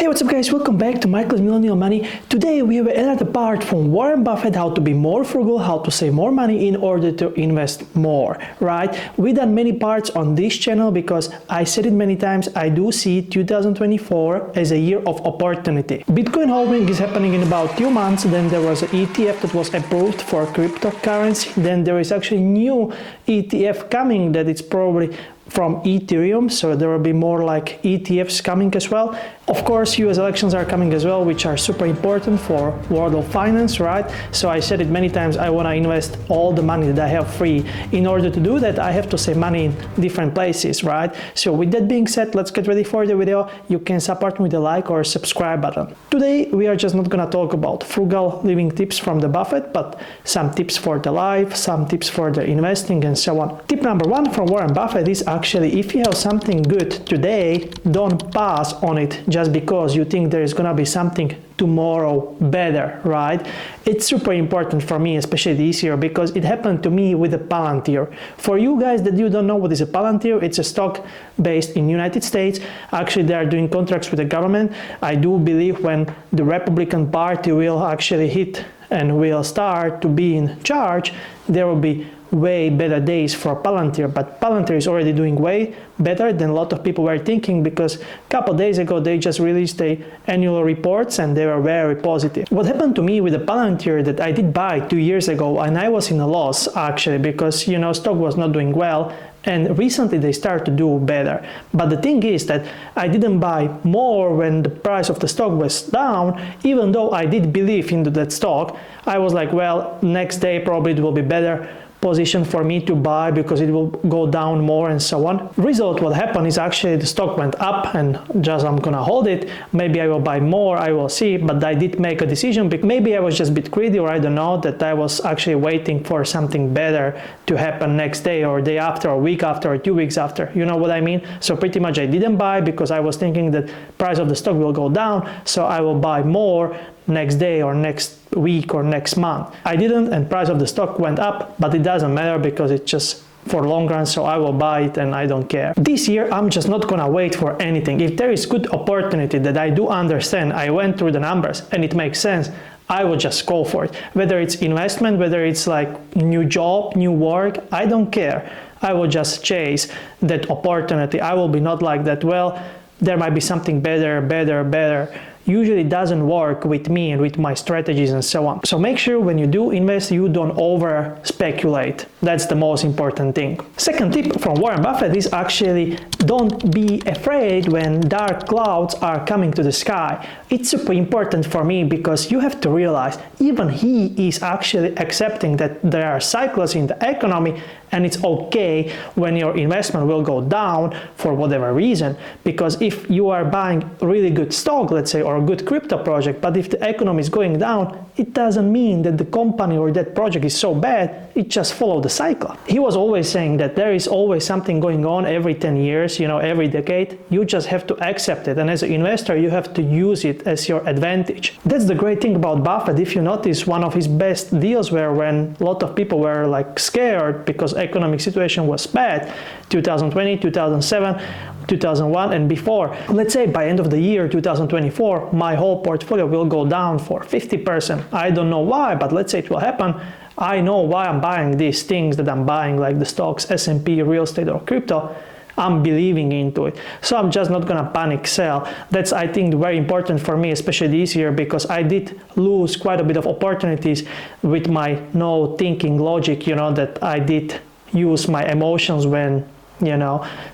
Hey, what's up guys, welcome back to Michael's Millennial Money. Today we have another part from Warren Buffett, how to be more frugal, how to save more money in order to invest more, right? We've done many parts on this channel because I said it many times, I do see 2024 as a year of opportunity. Bitcoin halving is happening in about 2 months, then there was an ETF that was approved for cryptocurrency, then there is actually new ETF coming that it's probably from Ethereum, so there will be more like ETFs coming as well. Of course, US elections are coming as well, which are super important for world of finance, right? So I said it many times, I want to invest all the money that I have free. In order to do that, I have to save money in different places, right? So with that being said, let's get ready for the video. You can support me with a like or subscribe button. Today, we are just not gonna talk about frugal living tips from the Buffett, but some tips for the life, some tips for the investing and so on. Tip number 1 from Warren Buffett is actually, if you have something good today, don't pass on it just because you think there is gonna be something tomorrow better, right? It's super important for me, especially this year, because it happened to me with a Palantir. For you guys that you don't know what is a Palantir, it's a stock based in United States. Actually, they are doing contracts with the government. I do believe when the Republican Party will actually hit and will start to be in charge, there will be way better days for Palantir, but Palantir is already doing way better than a lot of people were thinking, because a couple days ago they just released their annual reports and they were very positive. What happened to me with the Palantir that I did buy 2 years ago, and I was in a loss actually, because stock was not doing well, and recently they start to do better. But the thing is that I didn't buy more when the price of the stock was down, even though I did believe into that stock. I was like, well, next day probably it will be better position for me to buy because it will go down more and so on. Result, what happened is actually the stock went up and just I'm gonna hold it. Maybe I will buy more, I will see, but I did make a decision. Maybe I was just a bit greedy, or I don't know, that I was actually waiting for something better to happen next day or day after or week after or 2 weeks after. You know what I mean? So pretty much I didn't buy because I was thinking that price of the stock will go down, so I will buy more next day or next week or next month. I didn't, and price of the stock went up, but it doesn't matter because it's just for long run, so I will buy it and I don't care. This year I'm just not gonna wait for anything. If there is good opportunity that I do understand, I went through the numbers and it makes sense, I will just go for it. Whether it's investment, whether it's like new job, new work, I don't care. I will just chase that opportunity. I will be not like that, well, there might be something better. Usually it doesn't work with me and with my strategies and so on. So make sure when you do invest, you don't over speculate. That's the most important thing. Second tip from Warren Buffett is actually don't be afraid when dark clouds are coming to the sky. It's super important for me because you have to realize even he is actually accepting that there are cycles in the economy, and it's okay when your investment will go down for whatever reason. Because if you are buying really good stock, let's say, or a good crypto project, but if the economy is going down, it doesn't mean that the company or that project is so bad, it just follows the cycle. He was always saying that there is always something going on every 10 years, every decade. You just have to accept it, and as an investor, you have to use it as your advantage. That's the great thing about Buffett. If you notice, one of his best deals were when a lot of people were like scared because economic situation was bad, 2020, 2007, 2001 and before. Let's say by end of the year 2024, my whole portfolio will go down for 50%. I don't know why, but let's say it will happen. I know why I'm buying these things that I'm buying, like the stocks, S&P, real estate or crypto. I'm believing into it. So I'm just not gonna panic sell. That's, I think, very important for me, especially this year, because I did lose quite a bit of opportunities with my no thinking logic, that I did use my emotions when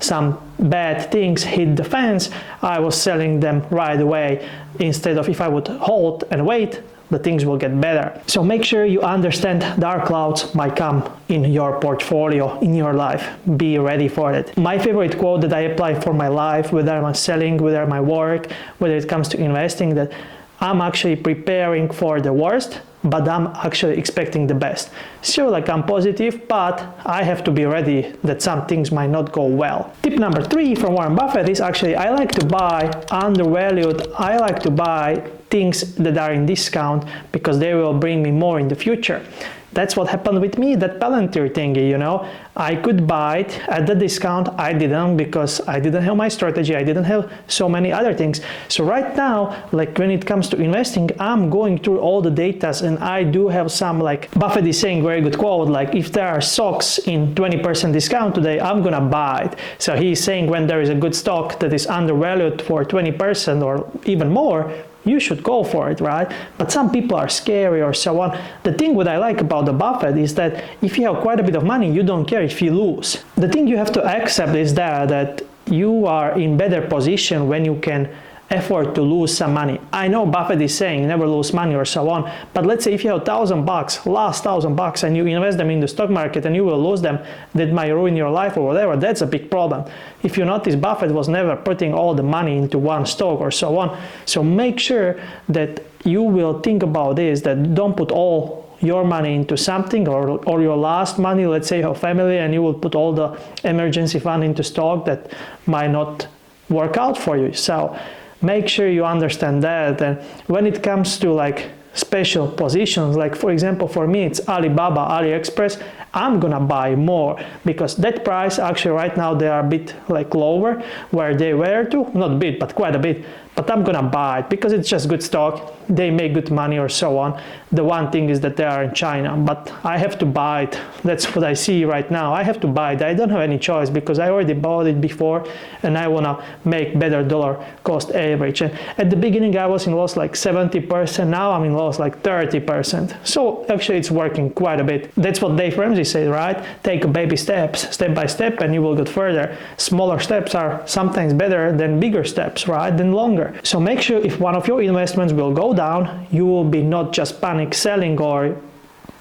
some bad things hit the fence. I was selling them right away instead of, if I would hold and wait, the things will get better. So make sure you understand dark clouds might come in your portfolio, in your life. Be ready for it. My favorite quote that I apply for my life, whether I'm selling, whether my work, whether it comes to investing, that I'm actually preparing for the worst, but I'm actually expecting the best. So like I'm positive, but I have to be ready that some things might not go well. Tip number 3 from Warren Buffett is actually, I like to buy undervalued. I like to buy things that are in discount because they will bring me more in the future. That's what happened with me, that Palantir thingy, you know. I could buy it at the discount. I didn't, because I didn't have my strategy. I didn't have so many other things. So right now, like when it comes to investing, I'm going through all the datas, and I do have some, like Buffett is saying, very good quote, like if there are stocks in 20% discount today, I'm gonna buy it. So he's saying when there is a good stock that is undervalued for 20% or even more, you should go for it, right? But some people are scary or so on. The thing what I like about the Buffett is that if you have quite a bit of money, you don't care if you lose. The thing you have to accept is that you are in better position when you can afford to lose some money. I know Buffett is saying never lose money or so on, but let's say if you have $1,000, last $1,000, and you invest them in the stock market and you will lose them, that might ruin your life or whatever. That's a big problem. If you notice, Buffett was never putting all the money into one stock or so on. So make sure that you will think about this, that don't put all your money into something, or your last money, let's say you have family and you will put all the emergency fund into stock that might not work out for you. So make sure you understand that. And when it comes to like special positions, like for example, for me, it's Alibaba, AliExpress, I'm gonna buy more because that price actually right now they are a bit like lower where they were to, not a bit, but quite a bit. But I'm gonna buy it because it's just good stock. They make good money or so on. The one thing is that they are in China, but I have to buy it. That's what I see right now. I have to buy it. I don't have any choice because I already bought it before and I wanna make better dollar cost average. And at the beginning I was in loss like 70%. Now I'm in loss like 30%. So actually it's working quite a bit. That's what Dave Ramsey said, right? Take baby steps, step by step, and you will get further. Smaller steps are sometimes better than bigger steps, right? Than longer. So make sure if one of your investments will go down, you will be not just panic selling or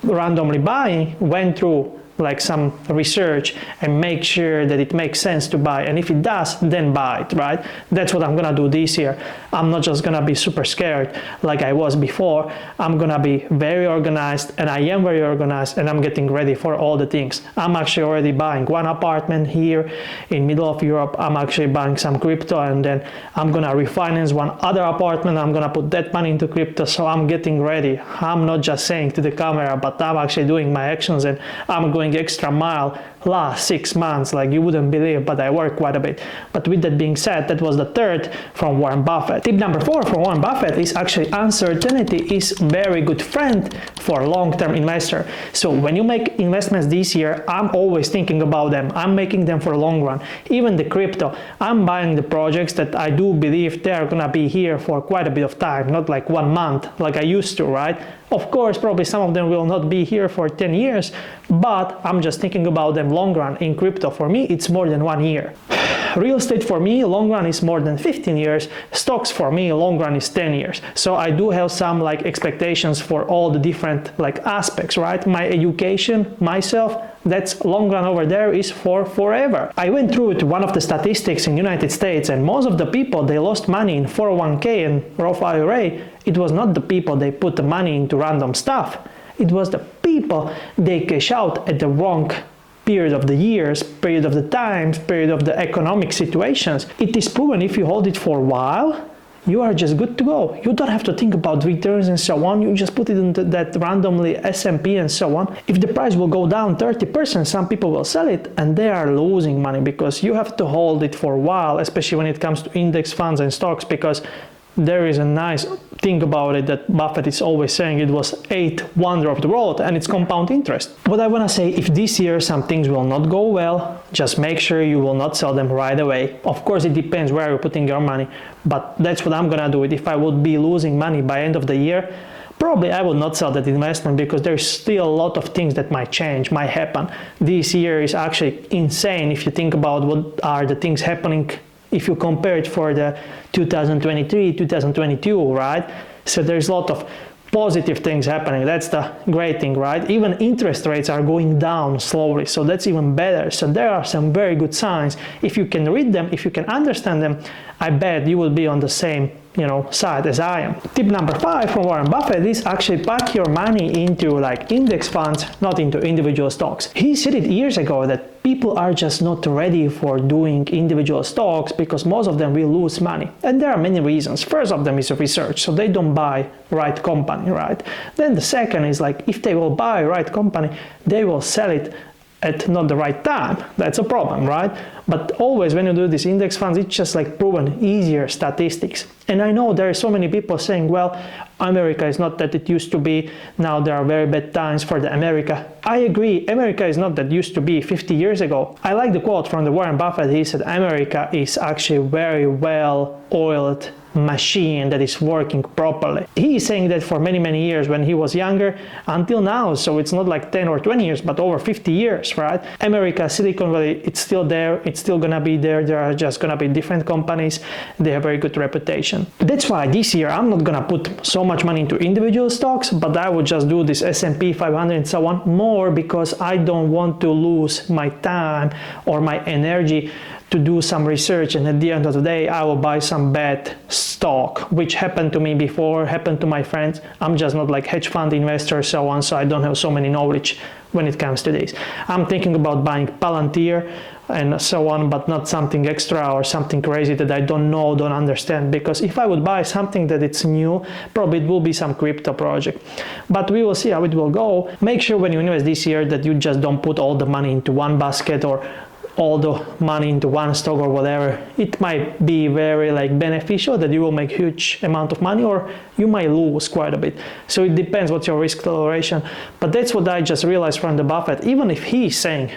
randomly buying, went through like some research and make sure that it makes sense to buy. And if it does, then buy it, right? That's what I'm gonna do this year. I'm not just gonna be super scared like I was before. I'm gonna be very organized, and I am very organized, and I'm getting ready for all the things. I'm actually already buying one apartment here in middle of Europe. I'm actually buying some crypto, and then I'm gonna refinance one other apartment. I'm gonna put that money into crypto. So I'm getting ready. I'm not just saying to the camera, but I'm actually doing my actions, and I'm going extra mile last 6 months, like you wouldn't believe, but I work quite a bit. But with that being said, that was the third from Warren Buffett. Tip number 4 from Warren Buffett is actually uncertainty is very good friend for long-term investor. So when you make investments this year, I'm always thinking about them. I'm making them for long run. Even the crypto, I'm buying the projects that I do believe they're gonna be here for quite a bit of time, not like 1 month like I used to, right? Of course, probably some of them will not be here for 10 years, but I'm just thinking about them long run. In crypto, for me, it's more than 1 year. Real estate for me, long run is more than 15 years. Stocks for me, long run is 10 years. So I do have some like expectations for all the different like aspects, right? My education, myself, that's long run over there is for forever. I went through it, one of the statistics in United States, and most of the people, they lost money in 401k and Roth IRA. It was not the people they put the money into random stuff. It was the people they cash out at the wrong period of the years, period of the times, period of the economic situations. It is proven if you hold it for a while, you are just good to go. You don't have to think about returns and so on. You just put it into that randomly S&P and so on. If the price will go down 30%, some people will sell it and they are losing money because you have to hold it for a while, especially when it comes to index funds and stocks, because there is a nice thing about it that Buffett is always saying it was 8th wonder of the world, and it's compound interest. What I want to say, if this year some things will not go well, just make sure you will not sell them right away. Of course, it depends where you're putting your money, but that's what I'm gonna do. If I would be losing money by end of the year, probably I would not sell that investment because there's still a lot of things that might change, might happen. This year is actually insane if you think about what are the things happening if you compare it for the 2023, 2022, right? So there's a lot of positive things happening. That's the great thing, right? Even interest rates are going down slowly, so that's even better. So there are some very good signs. If you can read them, if you can understand them, I bet you will be on the same side as I am. Tip number 5 from Warren Buffett is actually pack your money into like index funds, not into individual stocks. He said it years ago that people are just not ready for doing individual stocks because most of them will lose money. And there are many reasons. First of them is research, so they don't buy right company, right? Then the second is like if they will buy right company, they will sell it at not the right time. That's a problem, right? But always when you do these index funds, it's just like proven easier statistics. And I know there are so many people saying, well, America is not that it used to be. Now there are very bad times for the America. I agree, America is not that used to be 50 years ago. I like the quote from the Warren Buffett. He said, America is actually very well oiled machine that is working properly. He is saying that for many, many years when he was younger until now. So it's not like 10 or 20 years, but over 50 years, right? America, Silicon Valley, it's still there. It's still gonna be there. There are just gonna be different companies. They have very good reputation. That's why this year I'm not gonna put so much money into individual stocks, but I would just do this S&P 500 and so on more because I don't want to lose my time or my energy to do some research, and at the end of the day I will buy some bad stock, which happened to me before, happened to my friends. I'm just not like hedge fund investor so on, so I don't have so many knowledge when it comes to this. I'm thinking about buying Palantir and so on, but not something extra or something crazy that I don't know, don't understand, because if I would buy something that it's new, probably it will be some crypto project. But we will see how it will go. Make sure when you invest this year that you just don't put all the money into one basket or all the money into one stock or whatever. It might be very like beneficial that you will make huge amount of money, or you might lose quite a bit. So it depends what's your risk toleration. But that's what I just realized from the Buffett. Even if he's saying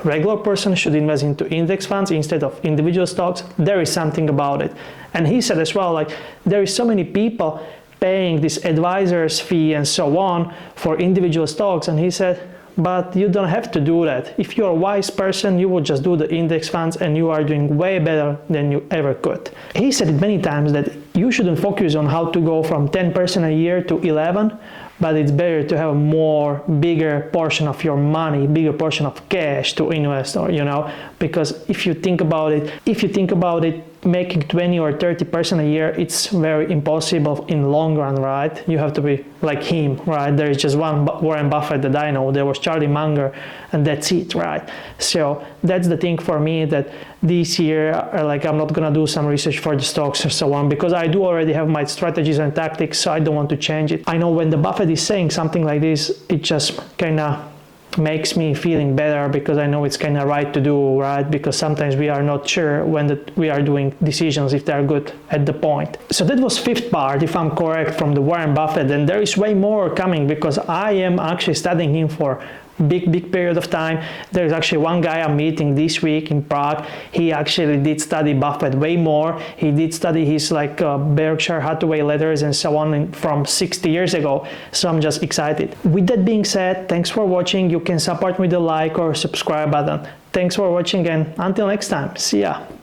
regular person should invest into index funds instead of individual stocks, there is something about it. And he said as well, like there is so many people paying this advisor's fee and so on for individual stocks, and he said, but you don't have to do that. If you're a wise person, you will just do the index funds and you are doing way better than you ever could. He said it many times that you shouldn't focus on how to go from 10% a year to 11, but it's better to have a bigger portion of your money, bigger portion of cash to invest, or because if you think about it, making 20 or 30% a year, it's very impossible in long run, right? You have to be like him, right? There is just one Warren Buffett that I know. There was Charlie Munger, and that's it, right? So that's the thing for me, that this year, like I'm not gonna do some research for the stocks or so on, because I do already have my strategies and tactics, so I don't want to change it. I know when the Buffett is saying something like this, it just kind of makes me feeling better, because I know it's kind of right to do, right? Because sometimes we are not sure when we are doing decisions if they are good at the point. So that was 5th part, if I'm correct, from the Warren Buffett, and there is way more coming because I am actually studying him for big period of time. There is actually one guy I'm meeting this week in Prague. He actually did study Buffett way more. He did study his Berkshire Hathaway letters and so on from 60 years ago. So I'm just excited. With that being said, thanks for watching. You can support me with a like or subscribe button. Thanks for watching, and until next time, see ya.